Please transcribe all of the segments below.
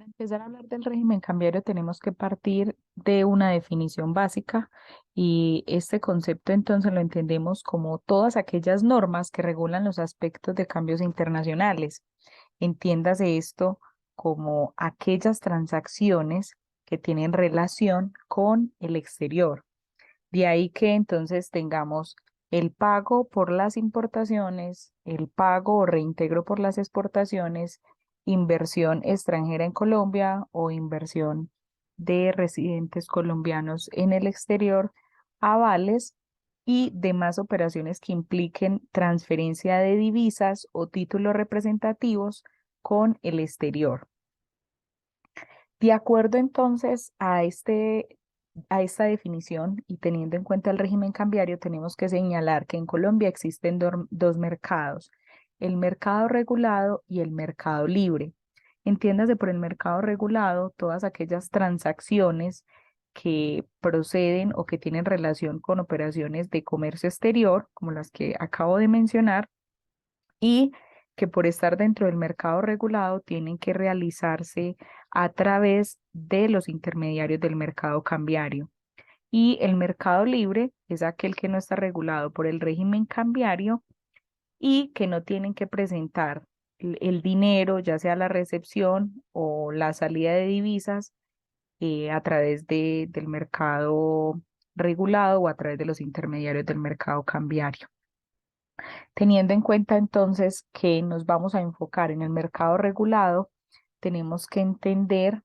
Empezar a hablar del régimen cambiario tenemos que partir de una definición básica y este concepto entonces lo entendemos como todas aquellas normas que regulan los aspectos de cambios internacionales. Entiéndase esto como aquellas transacciones que tienen relación con el exterior. De ahí que entonces tengamos el pago por las importaciones, el pago o reintegro por las exportaciones, inversión extranjera en Colombia o inversión de residentes colombianos en el exterior, avales y demás operaciones que impliquen transferencia de divisas o títulos representativos con el exterior. De acuerdo entonces a esta definición y teniendo en cuenta el régimen cambiario, tenemos que señalar que en Colombia existen dos mercados, el mercado regulado y el mercado libre. Entiéndase por el mercado regulado todas aquellas transacciones que proceden o que tienen relación con operaciones de comercio exterior, como las que acabo de mencionar, y que por estar dentro del mercado regulado tienen que realizarse a través de los intermediarios del mercado cambiario. Y el mercado libre es aquel que no está regulado por el régimen cambiario y que no tienen que presentar el dinero, ya sea la recepción o la salida de divisas, a través del mercado regulado o a través de los intermediarios del mercado cambiario. Teniendo en cuenta entonces que nos vamos a enfocar en el mercado regulado, tenemos que entender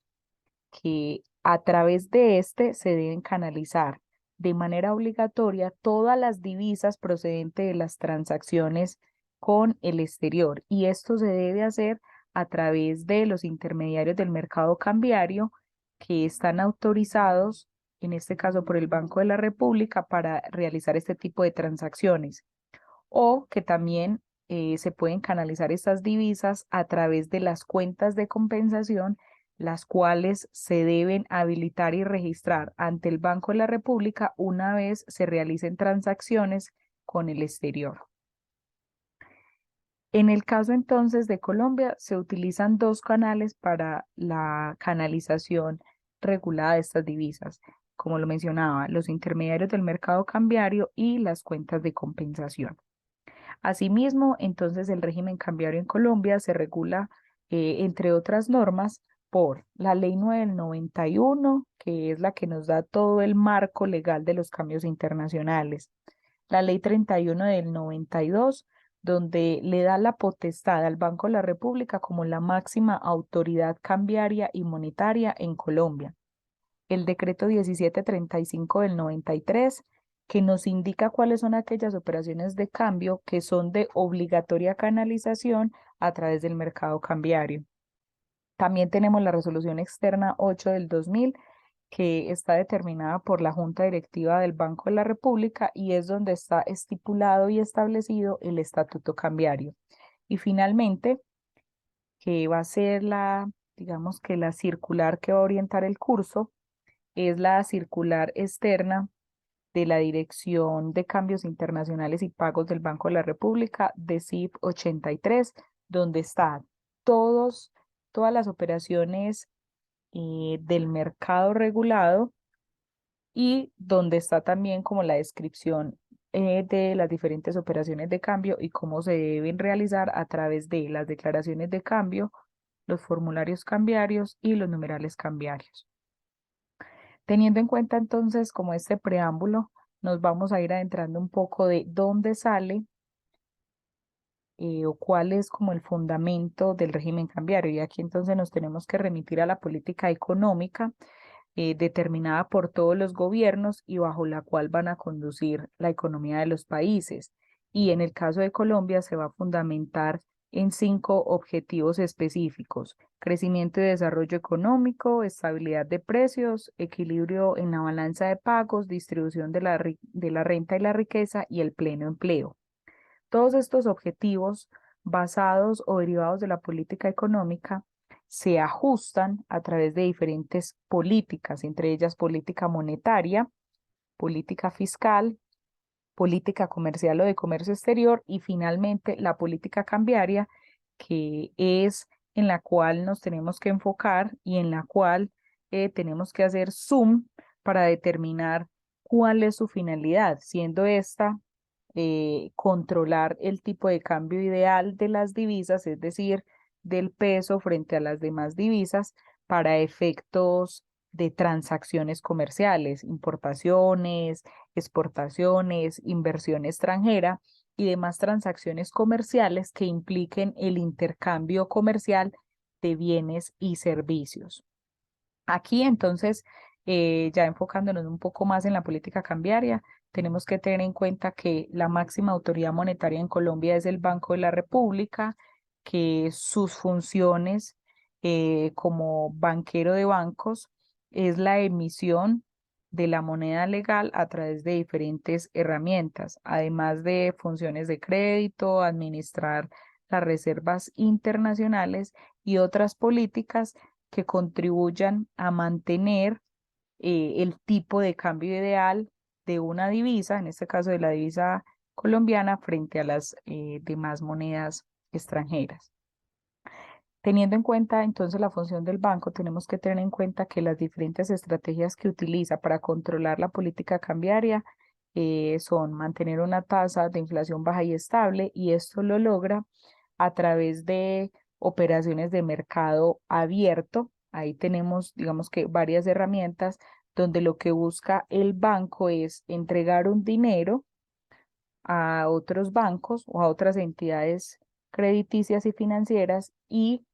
que a través de este se deben canalizar de manera obligatoria todas las divisas procedentes de las transacciones con el exterior, y esto se debe hacer a través de los intermediarios del mercado cambiario que están autorizados, en este caso por el Banco de la República, para realizar este tipo de transacciones, o que también se pueden canalizar estas divisas a través de las cuentas de compensación, las cuales se deben habilitar y registrar ante el Banco de la República una vez se realicen transacciones con el exterior. En el caso entonces de Colombia, se utilizan dos canales para la canalización regulada de estas divisas, como lo mencionaba, los intermediarios del mercado cambiario y las cuentas de compensación. Asimismo, entonces el régimen cambiario en Colombia se regula, entre otras normas, por la Ley 9 del 91, que es la que nos da todo el marco legal de los cambios internacionales. La Ley 31 del 92, donde le da la potestad al Banco de la República como la máxima autoridad cambiaria y monetaria en Colombia. El decreto 1735 del 93, que nos indica cuáles son aquellas operaciones de cambio que son de obligatoria canalización a través del mercado cambiario. También tenemos la resolución externa 8 del 2000, que está determinada por la Junta Directiva del Banco de la República y es donde está estipulado y establecido el estatuto cambiario. Y finalmente, que va a ser digamos que la circular que va a orientar el curso, es la circular externa de la Dirección de Cambios Internacionales y Pagos del Banco de la República, DECIP 83, donde están todos, todas las operaciones del mercado regulado y donde está también como la descripción de las diferentes operaciones de cambio y cómo se deben realizar a través de las declaraciones de cambio, los formularios cambiarios y los numerales cambiarios. Teniendo en cuenta entonces como este preámbulo, nos vamos a ir adentrando un poco de dónde sale o cuál es como el fundamento del régimen cambiario. Y aquí entonces nos tenemos que remitir a la política económica determinada por todos los gobiernos y bajo la cual van a conducir la economía de los países. Y en el caso de Colombia se va a fundamentar en 5 objetivos específicos: crecimiento y desarrollo económico, estabilidad de precios, equilibrio en la balanza de pagos, distribución de la renta y la riqueza y el pleno empleo. Todos estos objetivos, basados o derivados de la política económica, se ajustan a través de diferentes políticas, entre ellas política monetaria, política fiscal, política comercial o de comercio exterior y finalmente la política cambiaria, que es en la cual nos tenemos que enfocar y en la cual tenemos que hacer zoom para determinar cuál es su finalidad, siendo esta controlar el tipo de cambio ideal de las divisas, es decir, del peso frente a las demás divisas para efectos de transacciones comerciales, importaciones, exportaciones, inversión extranjera y demás transacciones comerciales que impliquen el intercambio comercial de bienes y servicios. Aquí entonces, ya enfocándonos un poco más en la política cambiaria, tenemos que tener en cuenta que la máxima autoridad monetaria en Colombia es el Banco de la República, que sus funciones como banquero de bancos es la emisión de la moneda legal a través de diferentes herramientas, además de funciones de crédito, administrar las reservas internacionales y otras políticas que contribuyan a mantener el tipo de cambio ideal de una divisa, en este caso de la divisa colombiana, frente a las demás monedas extranjeras. Teniendo en cuenta entonces la función del banco, tenemos que tener en cuenta que las diferentes estrategias que utiliza para controlar la política cambiaria son mantener una tasa de inflación baja y estable, y esto lo logra a través de operaciones de mercado abierto. Ahí tenemos, digamos que varias herramientas donde lo que busca el banco es entregar un dinero a otros bancos o a otras entidades crediticias y financieras, y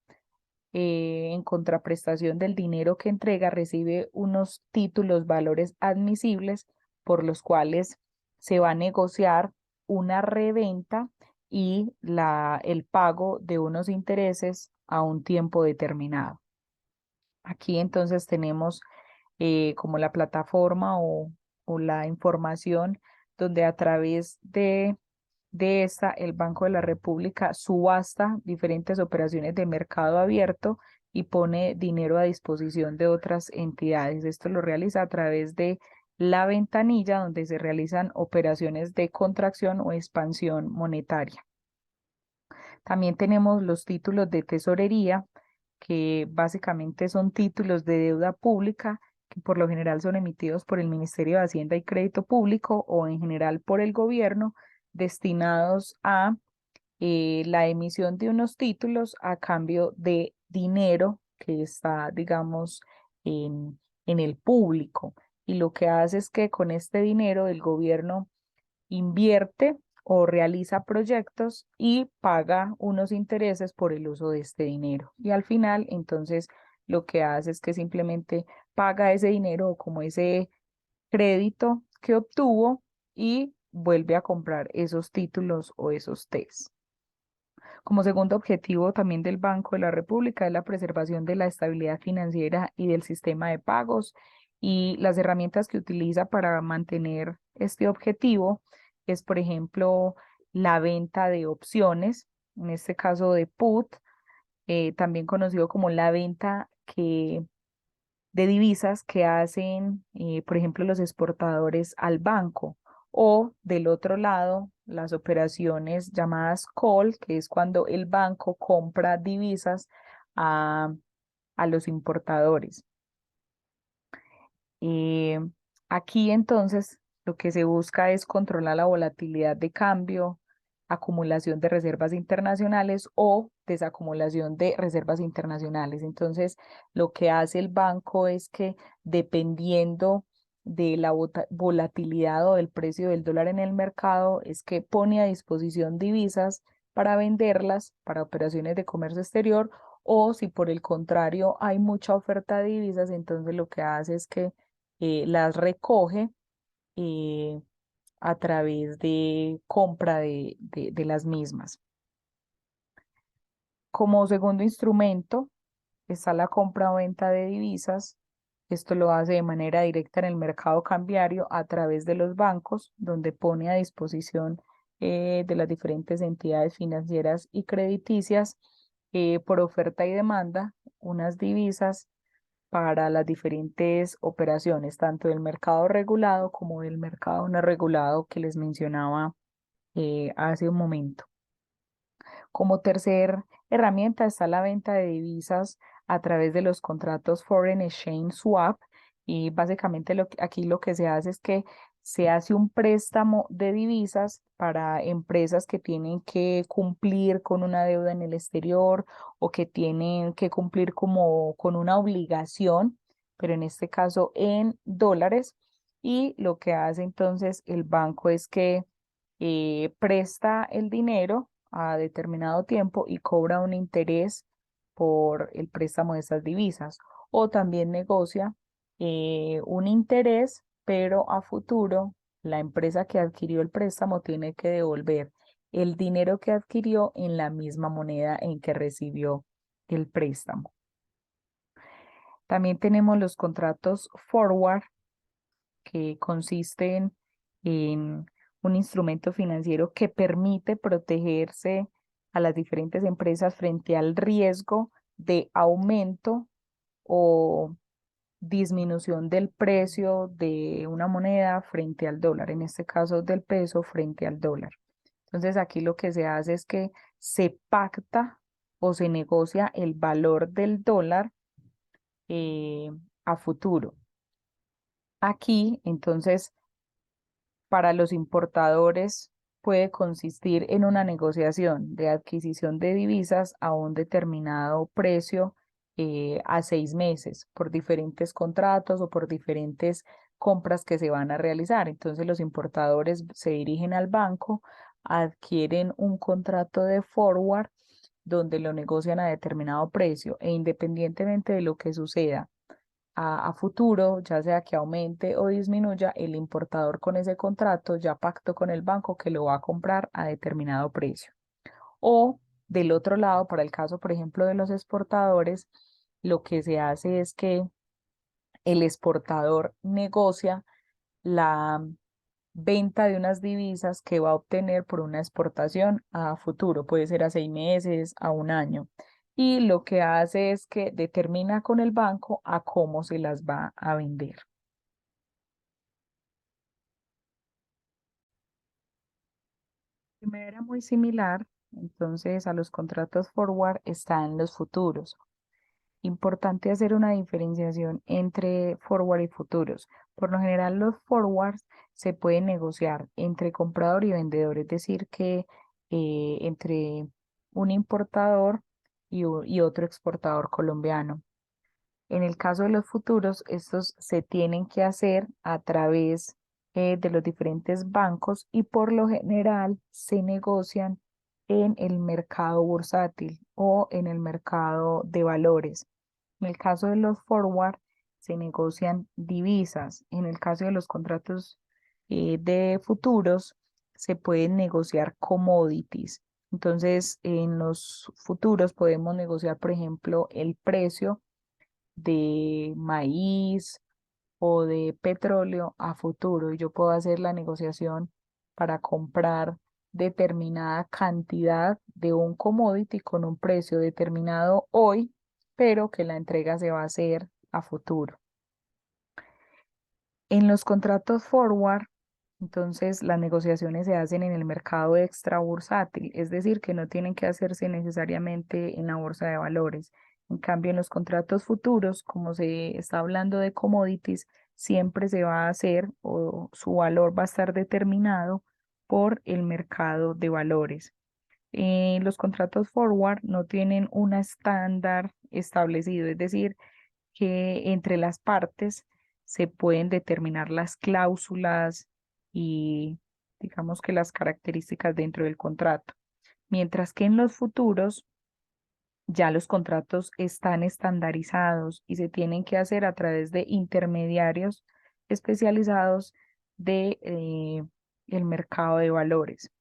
en contraprestación del dinero que entrega, recibe unos títulos, valores admisibles, por los cuales se va a negociar una reventa y el pago de unos intereses a un tiempo determinado. Aquí entonces tenemos como la plataforma o la información donde a través de esta el Banco de la República subasta diferentes operaciones de mercado abierto y pone dinero a disposición de otras entidades. Esto lo realiza a través de la ventanilla donde se realizan operaciones de contracción o expansión monetaria. También tenemos los títulos de tesorería, que básicamente son títulos de deuda pública que por lo general son emitidos por el Ministerio de Hacienda y Crédito Público o en general por el gobierno, destinados a la emisión de unos títulos a cambio de dinero que está, digamos, en el público. Y lo que hace es que con este dinero el gobierno invierte o realiza proyectos y paga unos intereses por el uso de este dinero. Y al final, entonces, lo que hace es que simplemente paga ese dinero o como ese crédito que obtuvo y vuelve a comprar esos títulos o esos TES. Como segundo objetivo también del Banco de la República es la preservación de la estabilidad financiera y del sistema de pagos, y las herramientas que utiliza para mantener este objetivo es, por ejemplo, la venta de opciones, en este caso de put, también conocido como la venta de divisas que hacen, por ejemplo, los exportadores al banco. O del otro lado, las operaciones llamadas call, que es cuando el banco compra divisas a, a los importadores. Eh, Aquí entonces lo que se busca es controlar la volatilidad de cambio, acumulación de reservas internacionales o desacumulación de reservas internacionales. Entonces, lo que hace el banco es que, dependiendo de la volatilidad o del precio del dólar en el mercado, es que pone a disposición divisas para venderlas para operaciones de comercio exterior, o si por el contrario hay mucha oferta de divisas, entonces lo que hace es que las recoge eh, a través de compra de las mismas. Como segundo instrumento está la compra o venta de divisas. Esto lo hace de manera directa en el mercado cambiario a través de los bancos, donde pone a disposición de las diferentes entidades financieras y crediticias, por oferta y demanda, unas divisas para las diferentes operaciones, tanto del mercado regulado como del mercado no regulado que les mencionaba hace un momento. Como tercer herramienta está la venta de divisas a través de los contratos Foreign Exchange Swap y básicamente aquí lo que se hace es que se hace un préstamo de divisas para empresas que tienen que cumplir con una deuda en el exterior o que tienen que cumplir como con una obligación, pero en este caso en dólares. Y lo que hace entonces el banco es que presta el dinero a determinado tiempo y cobra un interés por el préstamo de esas divisas. O también negocia un interés, pero a futuro la empresa que adquirió el préstamo tiene que devolver el dinero que adquirió en la misma moneda en que recibió el préstamo. También tenemos los contratos forward, que consisten en un instrumento financiero que permite protegerse a las diferentes empresas frente al riesgo de aumento o disminución del precio de una moneda frente al dólar, en este caso del peso frente al dólar. Entonces aquí lo que se hace es que se pacta o se negocia el valor del dólar eh, a futuro. Aquí, entonces, para los importadores puede consistir en una negociación de adquisición de divisas a un determinado precio a 6 meses por diferentes contratos o por diferentes compras que se van a realizar. Entonces los importadores se dirigen al banco, adquieren un contrato de forward donde lo negocian a determinado precio e independientemente de lo que suceda a futuro, ya sea que aumente o disminuya, el importador con ese contrato ya pactó con el banco que lo va a comprar a determinado precio. O del otro lado, para el caso, por ejemplo, de los exportadores, lo que se hace es que el exportador negocia la venta de unas divisas que va a obtener por una exportación a futuro, puede ser a 6 meses, a un año. Y lo que hace es que determina con el banco a cómo se las va a vender. De manera muy similar, entonces a los contratos forward están los futuros. Importante hacer una diferenciación entre forward y futuros. Por lo general, los forwards se pueden negociar entre comprador y vendedor, es decir, que entre un importador y otro exportador colombiano. En el caso de los futuros, estos se tienen que hacer a través de los diferentes bancos y por lo general se negocian en el mercado bursátil o en el mercado de valores. En el caso de los forward, se negocian divisas. En el caso de los contratos de futuros, se pueden negociar commodities. Entonces, en los futuros podemos negociar, por ejemplo, el precio de maíz o de petróleo a futuro y yo puedo hacer la negociación para comprar determinada cantidad de un commodity con un precio determinado hoy, pero que la entrega se va a hacer a futuro. En los contratos forward, entonces las negociaciones se hacen en el mercado extrabursátil, es decir, que no tienen que hacerse necesariamente en la bolsa de valores. En cambio, en los contratos futuros, como se está hablando de commodities, siempre se va a hacer o su valor va a estar determinado por el mercado de valores. Los contratos forward no tienen un estándar establecido, es decir, que entre las partes se pueden determinar las cláusulas y digamos que las características dentro del contrato. Mientras que en los futuros ya los contratos están estandarizados y se tienen que hacer a través de intermediarios especializados de el mercado de valores.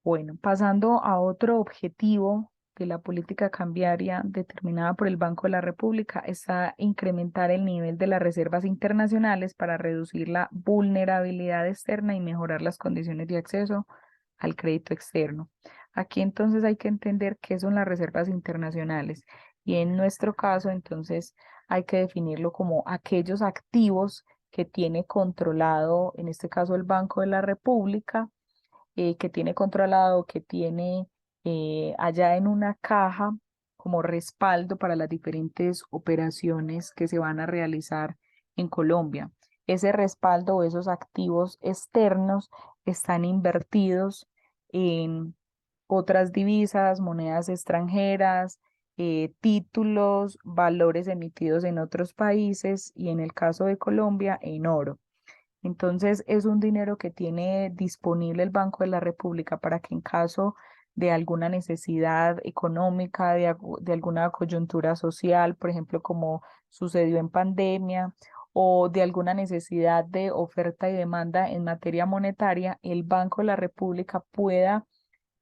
Bueno, pasando a otro objetivo de la política cambiaria determinada por el Banco de la República, está incrementar el nivel de las reservas internacionales para reducir la vulnerabilidad externa y mejorar las condiciones de acceso al crédito externo. Aquí entonces hay que entender qué son las reservas internacionales y en nuestro caso entonces hay que definirlo como aquellos activos que tiene controlado, en este caso el Banco de la República, que tiene controlado, que tiene allá en una caja como respaldo para las diferentes operaciones que se van a realizar en Colombia. Ese respaldo o esos activos externos están invertidos en otras divisas, monedas extranjeras, títulos, valores emitidos en otros países y en el caso de Colombia, en oro. Entonces, es un dinero que tiene disponible el Banco de la República para que en caso de alguna necesidad económica, de alguna coyuntura social, por ejemplo, como sucedió en pandemia, o de alguna necesidad de oferta y demanda en materia monetaria, el Banco de la República pueda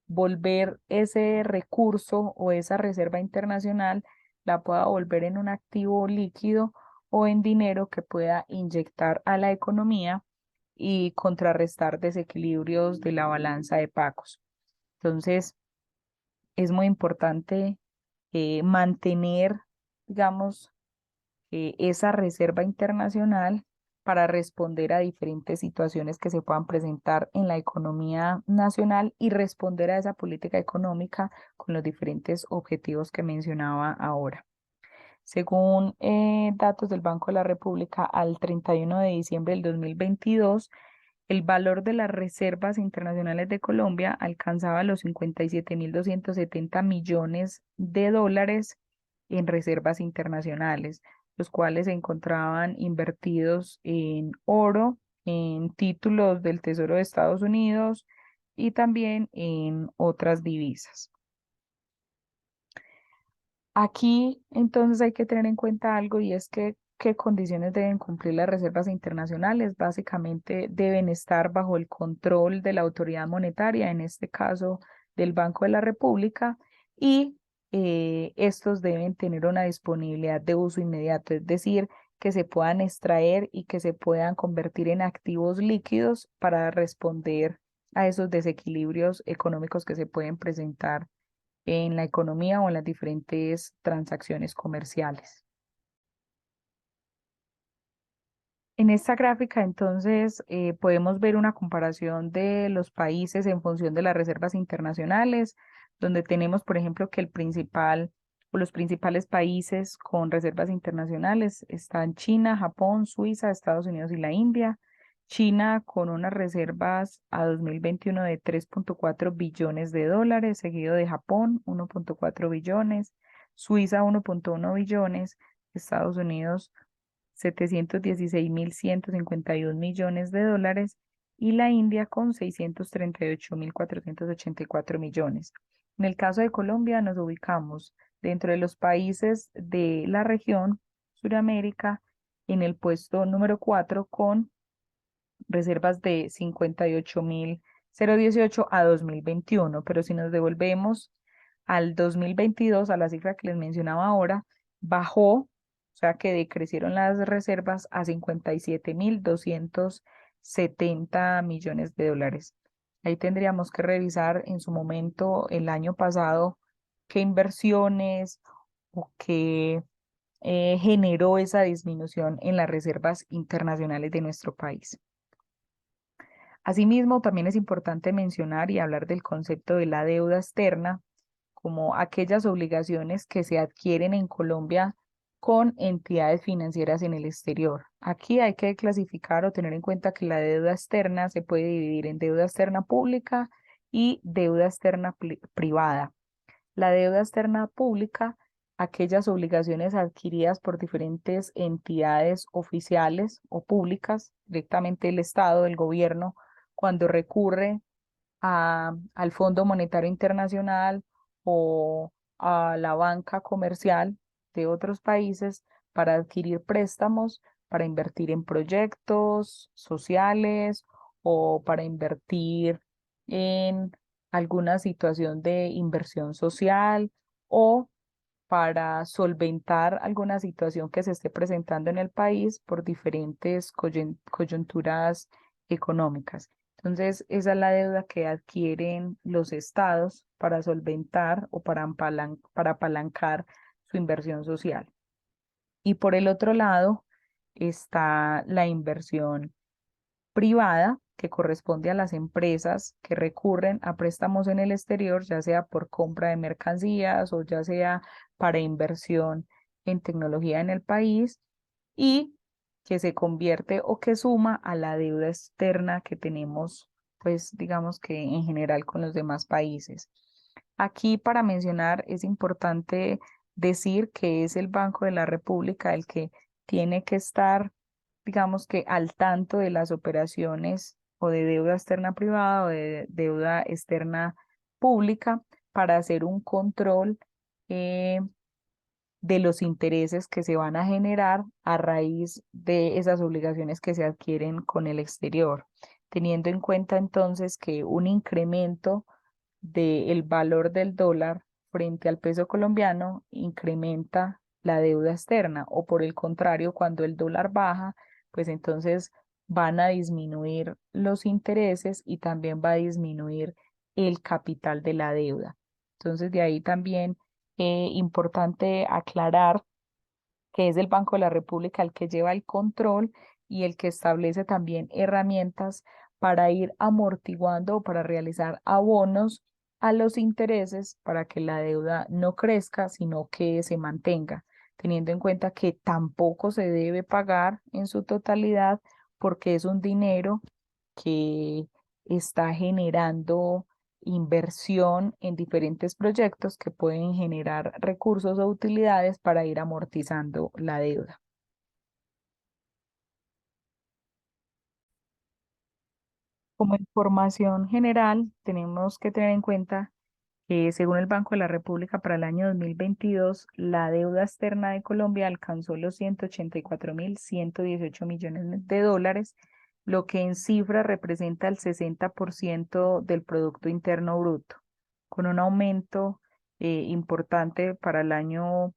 volver ese recurso o esa reserva internacional, la pueda volver en un activo líquido o en dinero que pueda inyectar a la economía y contrarrestar desequilibrios de la balanza de pagos. Entonces, es muy importante mantener, digamos, esa reserva internacional para responder a diferentes situaciones que se puedan presentar en la economía nacional y responder a esa política económica con los diferentes objetivos que mencionaba ahora. Según datos del Banco de la República, al 31 de diciembre del 2022, el valor de las reservas internacionales de Colombia alcanzaba los 57.270 millones de dólares en reservas internacionales, los cuales se encontraban invertidos en oro, en títulos del Tesoro de Estados Unidos y también en otras divisas. Aquí entonces hay que tener en cuenta algo y es que qué condiciones deben cumplir las reservas internacionales. Básicamente deben estar bajo el control de la autoridad monetaria, en este caso del Banco de la República, y estos deben tener una disponibilidad de uso inmediato, es decir, que se puedan extraer y que se puedan convertir en activos líquidos para responder a esos desequilibrios económicos que se pueden presentar en la economía o en las diferentes transacciones comerciales. En esta gráfica, entonces, podemos ver una comparación de los países en función de las reservas internacionales, donde tenemos, por ejemplo, que el principal o los principales países con reservas internacionales están China, Japón, Suiza, Estados Unidos y la India. China con unas reservas a 2021 de 3.4 billones de dólares, seguido de Japón, 1.4 billones, Suiza, 1.1 billones, Estados Unidos, 716.151 millones de dólares y la India con 638.484 millones. En el caso de Colombia nos ubicamos dentro de los países de la región Suramérica en el puesto número 4 con reservas de 58.018 a 2021, pero si nos devolvemos al 2022, a la cifra que les mencionaba ahora, bajó, o sea que decrecieron las reservas a 57.270 millones de dólares. Ahí tendríamos que revisar en su momento el año pasado qué inversiones o qué generó esa disminución en las reservas internacionales de nuestro país. Asimismo, también es importante mencionar y hablar del concepto de la deuda externa como aquellas obligaciones que se adquieren en Colombia con entidades financieras en el exterior. Aquí hay que clasificar o tener en cuenta que la deuda externa se puede dividir en deuda externa pública y deuda externa privada. La deuda externa pública, aquellas obligaciones adquiridas por diferentes entidades oficiales o públicas, directamente el Estado, el gobierno, cuando recurre al Fondo Monetario Internacional o a la banca comercial de otros países para adquirir préstamos, para invertir en proyectos sociales o para invertir en alguna situación de inversión social o para solventar alguna situación que se esté presentando en el país por diferentes coyunturas económicas. Entonces, esa es la deuda que adquieren los estados para solventar o para apalancar su inversión social. Y por el otro lado está la inversión privada, que corresponde a las empresas que recurren a préstamos en el exterior, ya sea por compra de mercancías o ya sea para inversión en tecnología en el país, y que se convierte o que suma a la deuda externa que tenemos, pues digamos que en general con los demás países. Aquí para mencionar es importante decir que es el Banco de la República el que tiene que estar, digamos que al tanto de las operaciones o de deuda externa privada o de deuda externa pública para hacer un control eh, de los intereses que se van a generar a raíz de esas obligaciones que se adquieren con el exterior, teniendo en cuenta entonces que un incremento del valor del dólar frente al peso colombiano incrementa la deuda externa, o por el contrario, cuando el dólar baja, pues entonces van a disminuir los intereses y también va a disminuir el capital de la deuda. Entonces, de ahí también importante aclarar que es el Banco de la República el que lleva el control y el que establece también herramientas para ir amortiguando o para realizar abonos a los intereses para que la deuda no crezca, sino que se mantenga, teniendo en cuenta que tampoco se debe pagar en su totalidad porque es un dinero que está generando inversión en diferentes proyectos que pueden generar recursos o utilidades para ir amortizando la deuda. Como información general, tenemos que tener en cuenta que según el Banco de la República para el año 2022, la deuda externa de Colombia alcanzó los 184.118 millones de dólares, lo que en cifra representa el 60% del Producto Interno Bruto, con un aumento importante para el año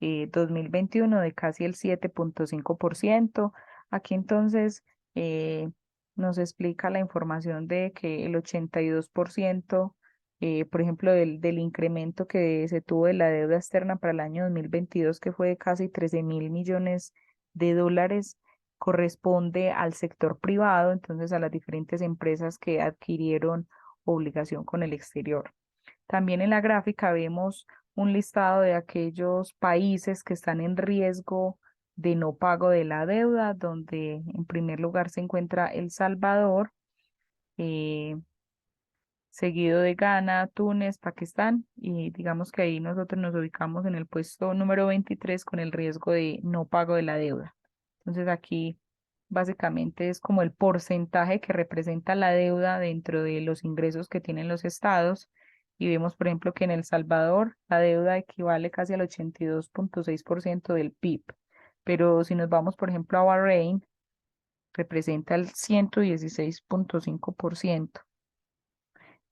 2021 de casi el 7,5%. Aquí entonces nos explica la información de que el 82%, por ejemplo, del incremento que se tuvo de la deuda externa para el año 2022, que fue de casi 13.000 millones de dólares, corresponde al sector privado, entonces a las diferentes empresas que adquirieron obligación con el exterior. También en la gráfica vemos un listado de aquellos países que están en riesgo de no pago de la deuda, donde en primer lugar se encuentra El Salvador, eh, seguido de Ghana, Túnez, Pakistán, y digamos que ahí nosotros nos ubicamos en el puesto número 23 con el riesgo de no pago de la deuda. Entonces aquí básicamente es como el porcentaje que representa la deuda dentro de los ingresos que tienen los estados. Y vemos, por ejemplo, que en El Salvador la deuda equivale casi al 82,6% del PIB. Pero si nos vamos, por ejemplo, a Bahrein, representa el 116,5%.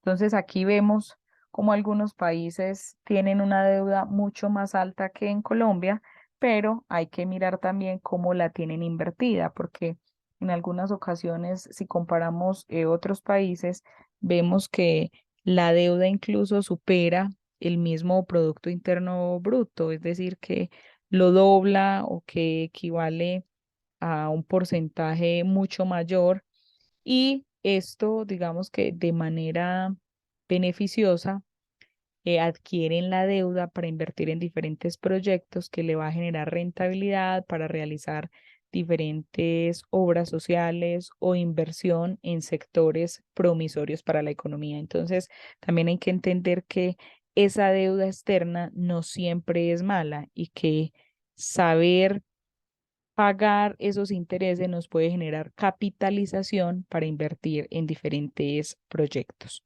Entonces aquí vemos como algunos países tienen una deuda mucho más alta que en Colombia, pero hay que mirar también cómo la tienen invertida, porque en algunas ocasiones, si comparamos otros países, vemos que la deuda incluso supera el mismo Producto Interno Bruto, es decir, que lo dobla o que equivale a un porcentaje mucho mayor, y esto, digamos que de manera beneficiosa, adquieren la deuda para invertir en diferentes proyectos que le va a generar rentabilidad para realizar diferentes obras sociales o inversión en sectores promisorios para la economía. Entonces, también hay que entender que esa deuda externa no siempre es mala y que saber pagar esos intereses nos puede generar capitalización para invertir en diferentes proyectos.